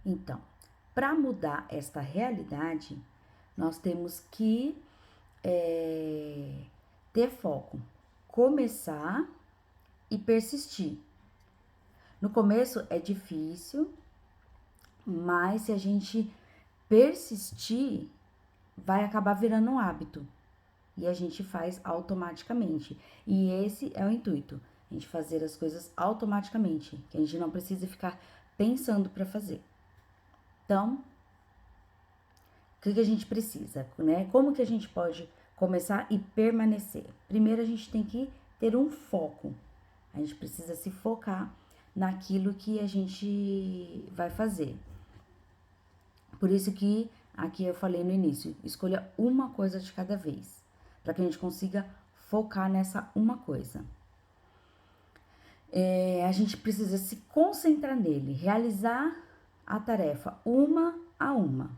Então, para mudar esta realidade, nós temos que ter foco, começar e persistir. No começo é difícil, mas se a gente persistir, vai acabar virando um hábito. E a gente faz automaticamente. E esse é o intuito, a gente fazer as coisas automaticamente, que a gente não precisa ficar pensando para fazer. Então, o que a gente precisa, né? Como que a gente pode começar e permanecer? Primeiro, a gente tem que ter um foco. A gente precisa se focar naquilo que a gente vai fazer. Por isso que aqui eu falei no início, escolha uma coisa de cada vez, para que a gente consiga focar nessa uma coisa. A gente precisa se concentrar nele, realizar a tarefa uma a uma.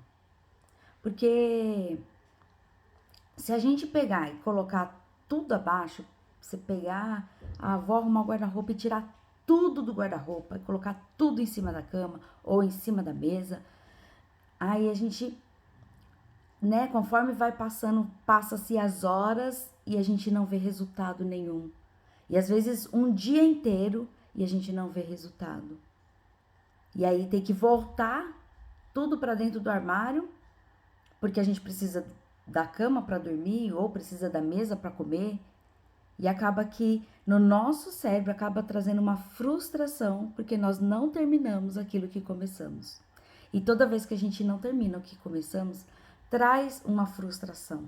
Porque se a gente pegar e colocar tudo abaixo, você pegar, vou arrumar o guarda-roupa e tirar tudo do guarda-roupa, e colocar tudo em cima da cama ou em cima da mesa, aí a gente, né, conforme vai passando, passa-se as horas e a gente não vê resultado nenhum. E às vezes um dia inteiro e a gente não vê resultado. E aí tem que voltar tudo para dentro do armário, porque a gente precisa da cama para dormir ou precisa da mesa para comer. E acaba que no nosso cérebro acaba trazendo uma frustração, porque nós não terminamos aquilo que começamos. E toda vez que a gente não termina o que começamos, traz uma frustração.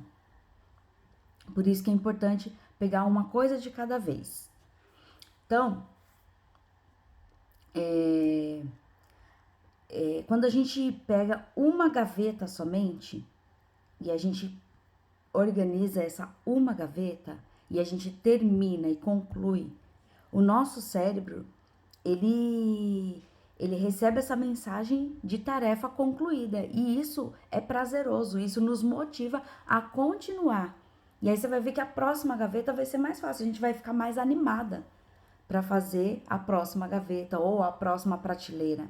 Por isso que é importante pegar uma coisa de cada vez. Então, quando a gente pega uma gaveta somente e a gente organiza essa uma gaveta e a gente termina e conclui, o nosso cérebro, ele recebe essa mensagem de tarefa concluída. E isso é prazeroso, isso nos motiva a continuar. E aí você vai ver que a próxima gaveta vai ser mais fácil, a gente vai ficar mais animada para fazer a próxima gaveta ou a próxima prateleira.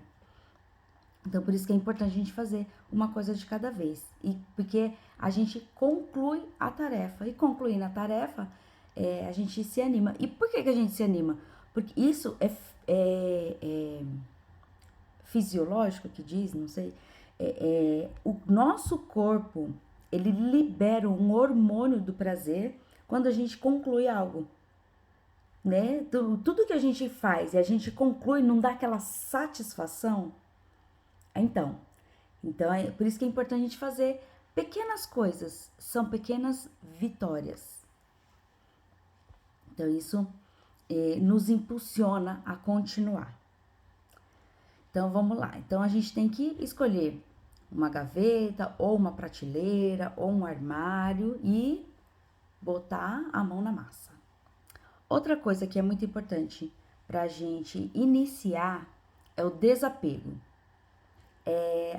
Então, por isso que é importante a gente fazer uma coisa de cada vez. E porque a gente conclui a tarefa. E concluindo a tarefa, a gente se anima. E por que a gente se anima? Porque isso é fisiológico que diz, não sei. O nosso corpo, ele libera um hormônio do prazer quando a gente conclui algo. Né? Tudo que a gente faz e a gente conclui, não dá aquela satisfação. Então é por isso que é importante a gente fazer pequenas coisas, são pequenas vitórias. Então isso nos impulsiona a continuar. Então vamos lá. Então a gente tem que escolher uma gaveta ou uma prateleira ou um armário e botar a mão na massa. Outra coisa que é muito importante para a gente iniciar é o desapego.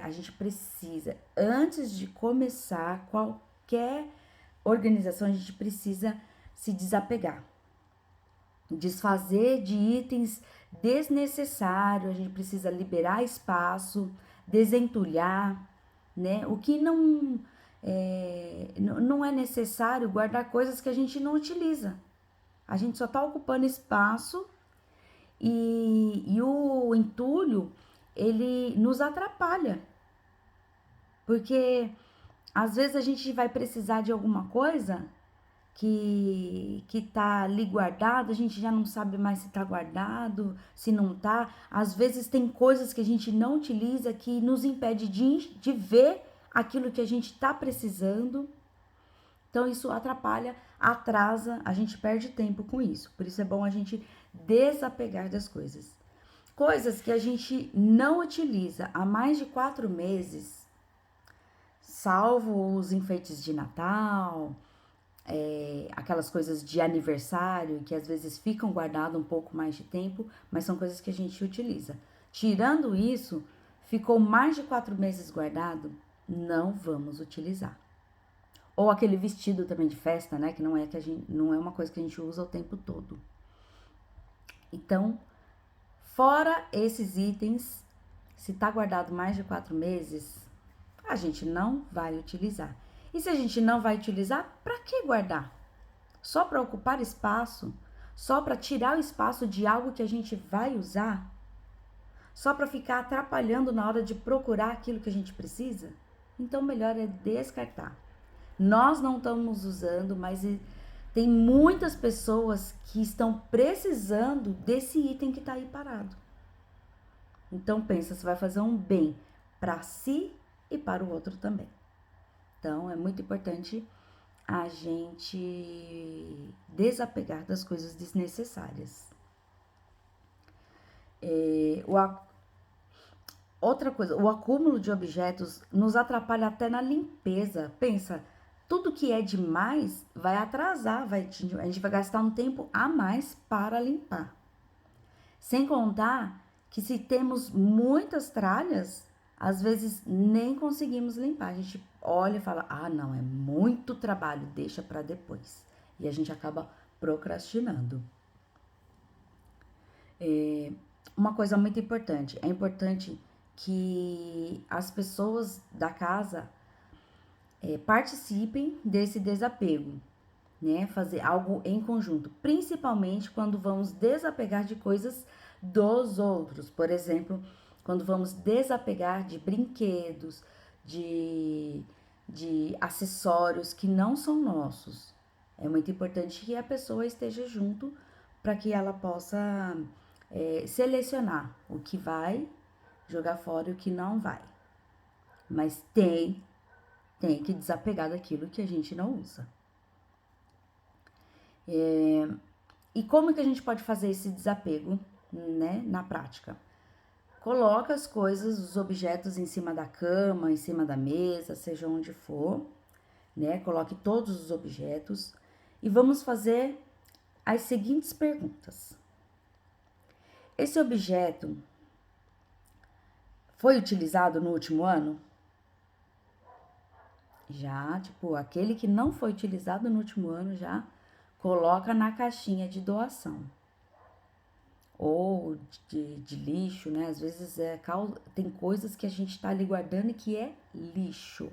A gente precisa, antes de começar qualquer organização, a gente precisa se desapegar. Desfazer de itens desnecessários, a gente precisa liberar espaço, desentulhar, né? O que não é necessário guardar coisas que a gente não utiliza. A gente só está ocupando espaço e o entulho, ele nos atrapalha. Porque às vezes a gente vai precisar de alguma coisa que tá ali guardado, a gente já não sabe mais se tá guardado, se não tá. Às vezes tem coisas que a gente não utiliza que nos impede de ver aquilo que a gente tá precisando. Então isso atrapalha, atrasa, a gente perde tempo com isso. Por isso é bom a gente desapegar das coisas. Coisas que a gente não utiliza há mais de 4 meses, salvo os enfeites de Natal, aquelas coisas de aniversário que às vezes ficam guardadas um pouco mais de tempo, mas são coisas que a gente utiliza. Tirando isso, ficou mais de 4 meses guardado, não vamos utilizar. Ou aquele vestido também de festa, né? Que não é uma coisa que a gente usa o tempo todo. Então, fora esses itens, se tá guardado mais de 4 meses, a gente não vai utilizar. E se a gente não vai utilizar, para que guardar? Só para ocupar espaço? Só para tirar o espaço de algo que a gente vai usar? Só para ficar atrapalhando na hora de procurar aquilo que a gente precisa? Então, melhor é descartar. Nós não estamos usando, mas tem muitas pessoas que estão precisando desse item que está aí parado. Então, pensa, você vai fazer um bem para si e para o outro também. Então, é muito importante a gente desapegar das coisas desnecessárias. Outra coisa, o acúmulo de objetos nos atrapalha até na limpeza. Pensa, tudo que é demais vai atrasar, a gente vai gastar um tempo a mais para limpar. Sem contar que se temos muitas tralhas, às vezes nem conseguimos limpar. A gente olha e fala, ah, não, é muito trabalho, deixa para depois. E a gente acaba procrastinando. Uma coisa muito importante, é importante que as pessoas da casa participem desse desapego, né? Fazer algo em conjunto, principalmente quando vamos desapegar de coisas dos outros. Por exemplo, quando vamos desapegar de brinquedos, de acessórios que não são nossos. É muito importante que a pessoa esteja junto para que ela possa selecionar o que vai jogar fora e o que não vai. Mas tem que desapegar daquilo que a gente não usa. E como que a gente pode fazer esse desapego, né, na prática? Coloca as coisas, os objetos em cima da cama, em cima da mesa, seja onde for, né? Coloque todos os objetos e vamos fazer as seguintes perguntas. Esse objeto foi utilizado no último ano? Já, tipo, aquele que não foi utilizado no último ano, já coloca na caixinha de doação. Ou de lixo, né? Às vezes tem coisas que a gente tá ali guardando e que é lixo.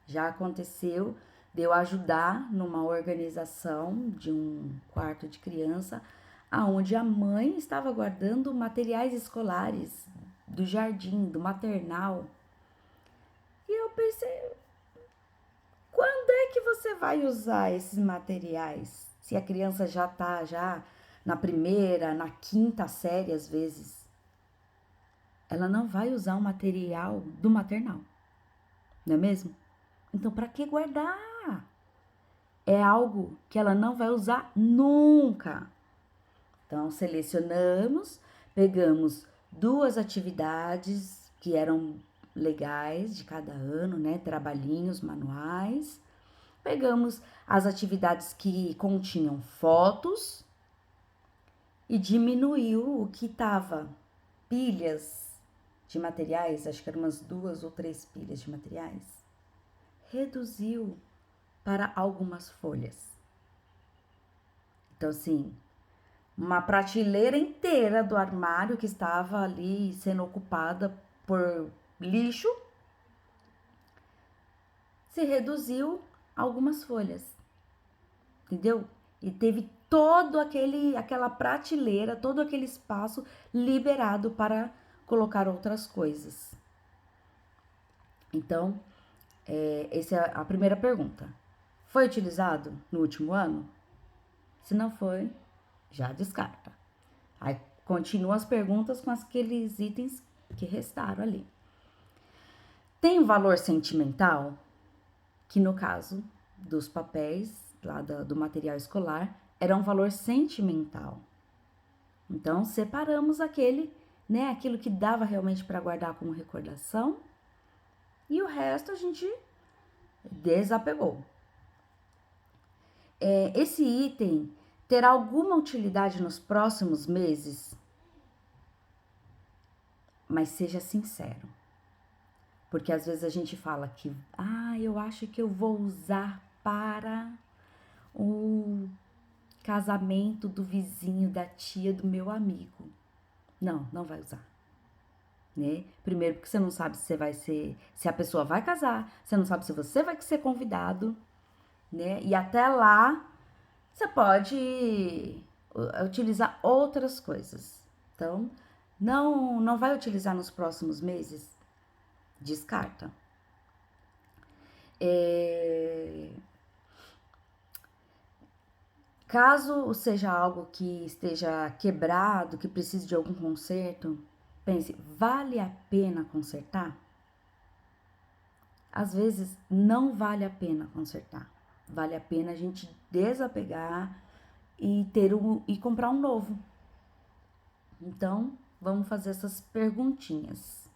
Já aconteceu de eu ajudar numa organização de um quarto de criança, aonde a mãe estava guardando materiais escolares do jardim, do maternal. E eu pensei, quando é que você vai usar esses materiais? Se a criança já tá na primeira, na quinta série, às vezes, ela não vai usar o material do maternal, não é mesmo? Então, para que guardar? É algo que ela não vai usar nunca. Então, selecionamos, pegamos 2 atividades que eram legais de cada ano, né? Trabalhinhos manuais. Pegamos as atividades que continham fotos e diminuiu o que tava pilhas de materiais, acho que eram umas 2 ou 3 pilhas de materiais. Reduziu para algumas folhas. Então, assim, uma prateleira inteira do armário que estava ali sendo ocupada por lixo se reduziu a algumas folhas, entendeu? E teve aquela prateleira, todo aquele espaço liberado para colocar outras coisas. Então, essa é a primeira pergunta. Foi utilizado no último ano? Se não foi, já descarta. Aí continua as perguntas com aqueles itens que restaram ali. Tem um valor sentimental? Que no caso dos papéis, lá do material escolar, era um valor sentimental. Então, separamos aquilo que dava realmente para guardar como recordação, e o resto a gente desapegou. Esse item terá alguma utilidade nos próximos meses? Mas seja sincero. Porque às vezes a gente fala que, eu acho que eu vou usar para o casamento do vizinho, da tia, do meu amigo. Não, não vai usar. né? Primeiro porque você não sabe se a pessoa vai casar, você não sabe se você vai ser convidado, né? E até lá você pode utilizar outras coisas. Então, não vai utilizar nos próximos meses? Descarta. Caso seja algo que esteja quebrado, que precise de algum conserto, pense, vale a pena consertar? Às vezes não vale a pena consertar. Vale a pena a gente desapegar e comprar um novo. Então, vamos fazer essas perguntinhas,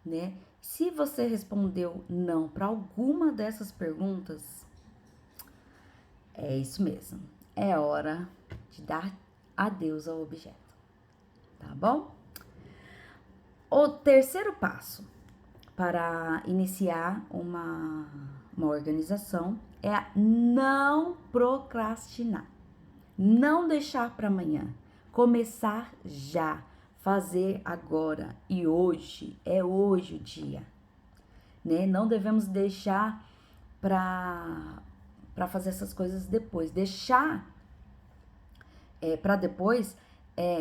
né? Se você respondeu não para alguma dessas perguntas, é isso mesmo. É hora de dar adeus ao objeto, tá bom? O terceiro passo para iniciar uma organização é não procrastinar. Não deixar para amanhã. Começar já. Fazer agora. E hoje. É hoje o dia. Né? Não devemos deixar para fazer essas coisas depois. Deixar para depois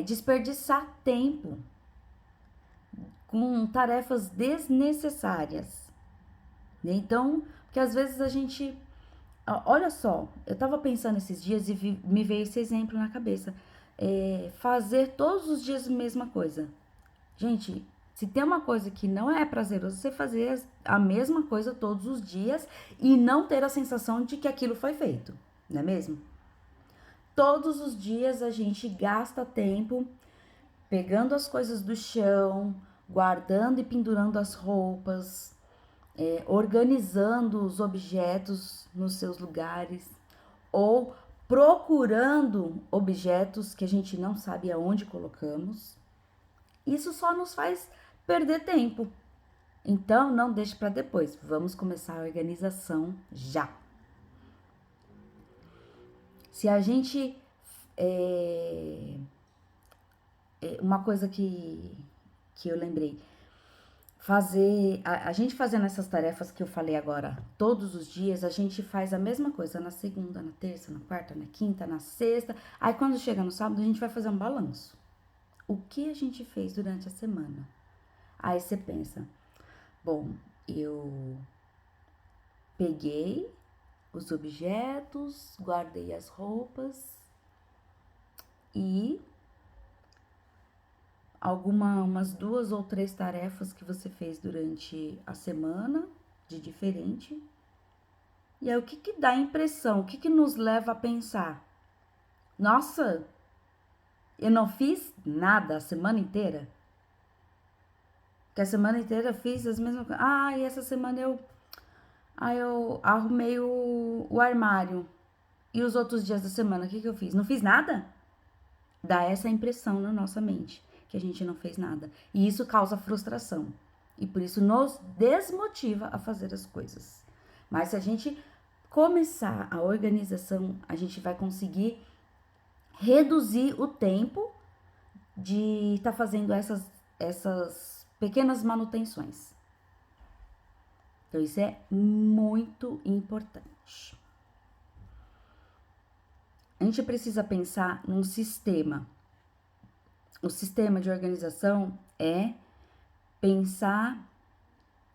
desperdiçar tempo com tarefas desnecessárias. Né? Então, porque às vezes a gente. Olha só, eu tava pensando esses dias e me veio esse exemplo na cabeça. Fazer todos os dias a mesma coisa. Gente, se tem uma coisa que não é prazeroso, você fazer a mesma coisa todos os dias e não ter a sensação de que aquilo foi feito, não é mesmo? Todos os dias a gente gasta tempo pegando as coisas do chão, guardando e pendurando as roupas, organizando os objetos nos seus lugares ou procurando objetos que a gente não sabe aonde colocamos. Isso só nos faz perder tempo. Então, não deixe para depois. Vamos começar a organização já. Se a gente. Uma coisa que eu lembrei. A gente fazendo essas tarefas que eu falei agora todos os dias, a gente faz a mesma coisa na segunda, na terça, na quarta, na quinta, na sexta. Aí quando chega no sábado, a gente vai fazer um balanço. O que a gente fez durante a semana? Aí você pensa, bom, eu peguei os objetos, guardei as roupas e umas 2 ou 3 tarefas que você fez durante a semana de diferente. E aí o que dá a impressão? O que nos leva a pensar? Nossa, eu não fiz nada a semana inteira? Que a semana inteira eu fiz as mesmas coisas. E essa semana eu arrumei o armário. E os outros dias da semana, o que eu fiz? Não fiz nada? Dá essa impressão na nossa mente, que a gente não fez nada. E isso causa frustração. E por isso nos desmotiva a fazer as coisas. Mas se a gente começar a organização, a gente vai conseguir reduzir o tempo de estar fazendo essas pequenas manutenções. Então, isso é muito importante. A gente precisa pensar num sistema. O sistema de organização é pensar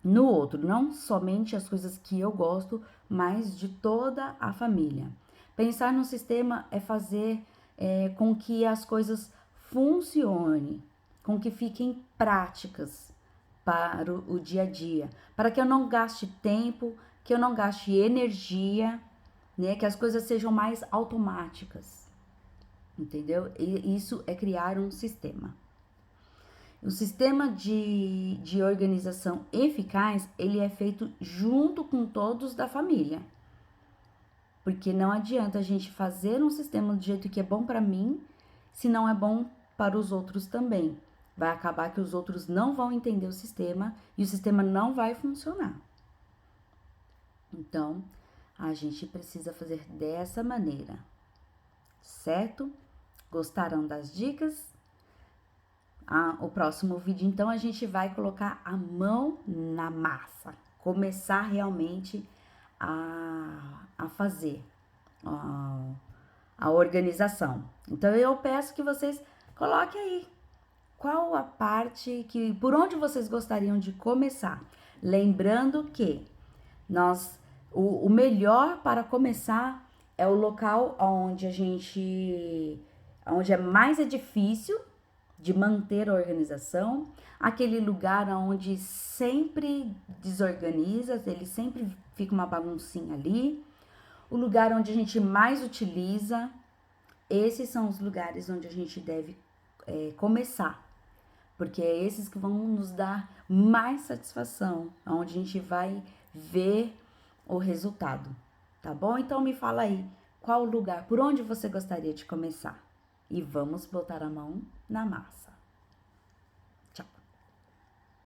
no outro, não somente as coisas que eu gosto, mas de toda a família. Pensar no sistema é fazer com que as coisas funcionem, com que fiquem práticas para o dia a dia, para que eu não gaste tempo, que eu não gaste energia, né? Que as coisas sejam mais automáticas, entendeu? E isso é criar um sistema. O sistema de organização eficaz, ele é feito junto com todos da família. Porque não adianta a gente fazer um sistema do jeito que é bom para mim, se não é bom para os outros também. Vai acabar que os outros não vão entender o sistema e o sistema não vai funcionar. Então, a gente precisa fazer dessa maneira, certo? Gostaram das dicas? o próximo vídeo, então, a gente vai colocar a mão na massa. Começar realmente a fazer a organização. Então, eu peço que vocês coloquem aí qual a parte por onde vocês gostariam de começar. Lembrando que o melhor para começar é o local onde onde é mais difícil de manter a organização, aquele lugar onde sempre desorganiza, ele sempre fica uma baguncinha ali, o lugar onde a gente mais utiliza. Esses são os lugares onde a gente deve começar, porque é esses que vão nos dar mais satisfação, onde a gente vai ver o resultado, tá bom? Então me fala aí, qual lugar, por onde você gostaria de começar? E vamos botar a mão na massa.